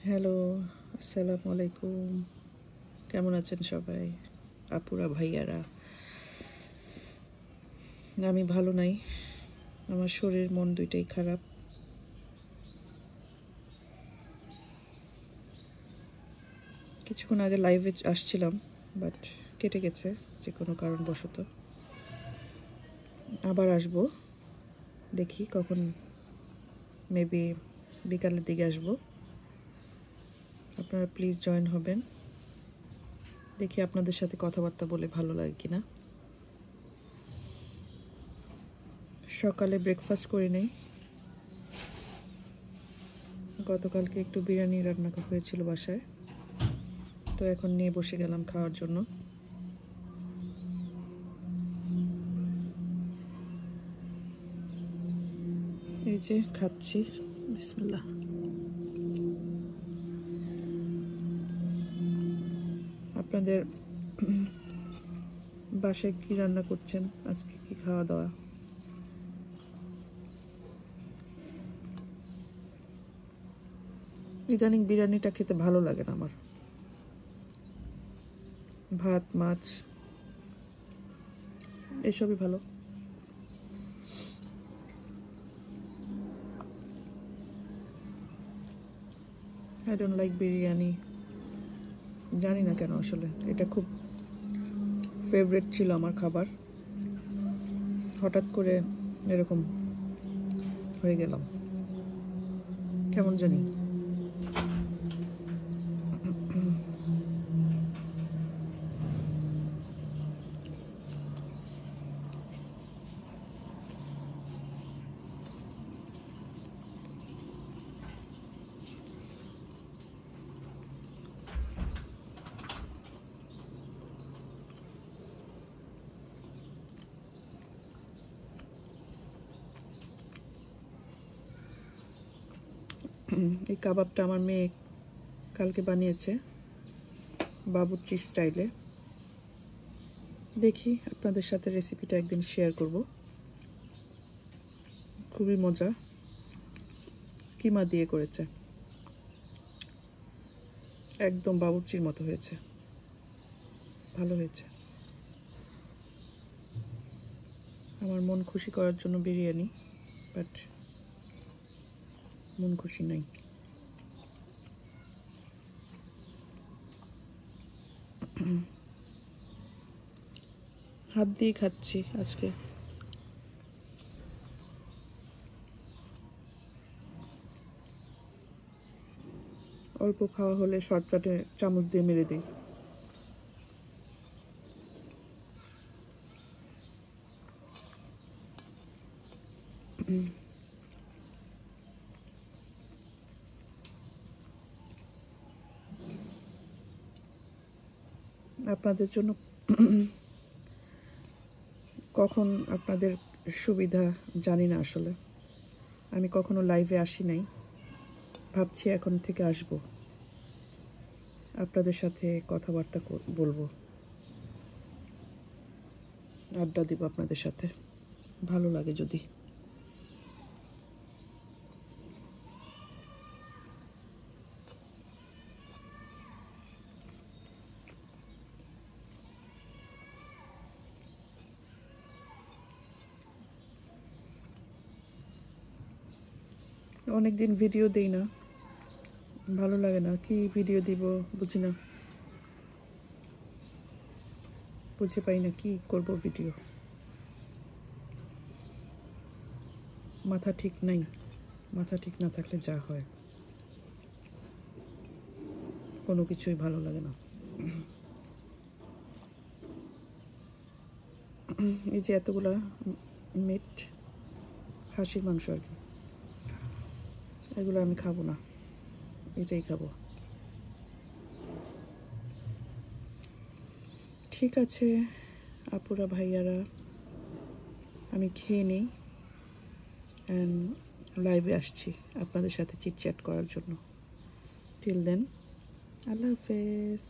Hello, আসসালামু আলাইকুম। কেমন আছেন সবাই? আপুরা ভাইয়ারা, আমি ভালো নাই। আমার শরীর মন দুইটাই খারাপ। কিছুক্ষণ আগে লাইভে আসছিলাম, বাট কেটে গেছে যে কোনো কারণবশত। আবার আসবো, দেখি কখন, মেবি বিকালের দিকে আসবো। আপনারা প্লিজ জয়েন হবেন। দেখি আপনাদের সাথে কথাবার্তা বলে ভালো লাগে কিনা। সকালে ব্রেকফাস্ট করে নেই। গতকালকে একটু বিরিয়ানি রান্না হয়েছিল বাসায়, তো এখন নিয়ে বসে গেলাম খাওয়ার জন্য। এই যে খাচ্ছি, বিসমিল্লাহ। আপনাদের বাসায় কি রান্না করছেন? আজকে কি খাওয়া দাওয়া? ইদানিং বিরিয়ানিটা খেতে ভালো লাগে না আমার। ভাত মাছ এসবই ভালো। আই ডোন্ট লাইক বিরিয়ানি, জানি না কেন। আসলে এটা খুব ফেভারিট ছিল আমার খাবার, হঠাৎ করে এরকম হয়ে গেলাম, কেমন জানি। এই কাবাবটা আমার মেয়ে কালকে বানিয়েছে বাবুর্চি স্টাইলে। দেখি আপনাদের সাথে রেসিপিটা একদিন শেয়ার করব। খুবই মজা, কিমা দিয়ে করেছে, একদম বাবুর্চির মতো হয়েছে, ভালো হয়েছে। আমার মন খুশি করার জন্য বিরিয়ানি, বাট মন খুশি নাই। হাত দিয়ে খাচ্ছি আজকে। অল্প খাওয়া হলে শর্টকাটে চামচ দিয়ে মেরে দিই। আপনাদের জন্য কখন আপনাদের সুবিধা জানি না। আসলে আমি কখনো লাইভে আসি নাই, ভাবছি এখন থেকে আসব, আপনাদের সাথে কথাবার্তা বলবো, আড্ডা দিব আপনাদের সাথে, ভালো লাগে যদি। অনেকদিন ভিডিও দেই না, ভালো লাগে না। কি ভিডিও দিব বুঝি না, বুঝে পাই না কি করব ভিডিও। মাথা ঠিক নাই, মাথা ঠিক না থাকলে যা হয়, কোনো কিছুই ভালো লাগে না। এই যে এতগুলা মিট, খাসির মাংস আর কি, এগুলো আমি খাবো না, এটাই খাবো। ঠিক আছে আপুরা ভাইয়ারা, আমি খেয়ে নিই, অ্যান্ড লাইভে আসছি আপনাদের সাথে চিটচ্যাট করার জন্য। টিল দেন, আল্লাহ হাফেজ।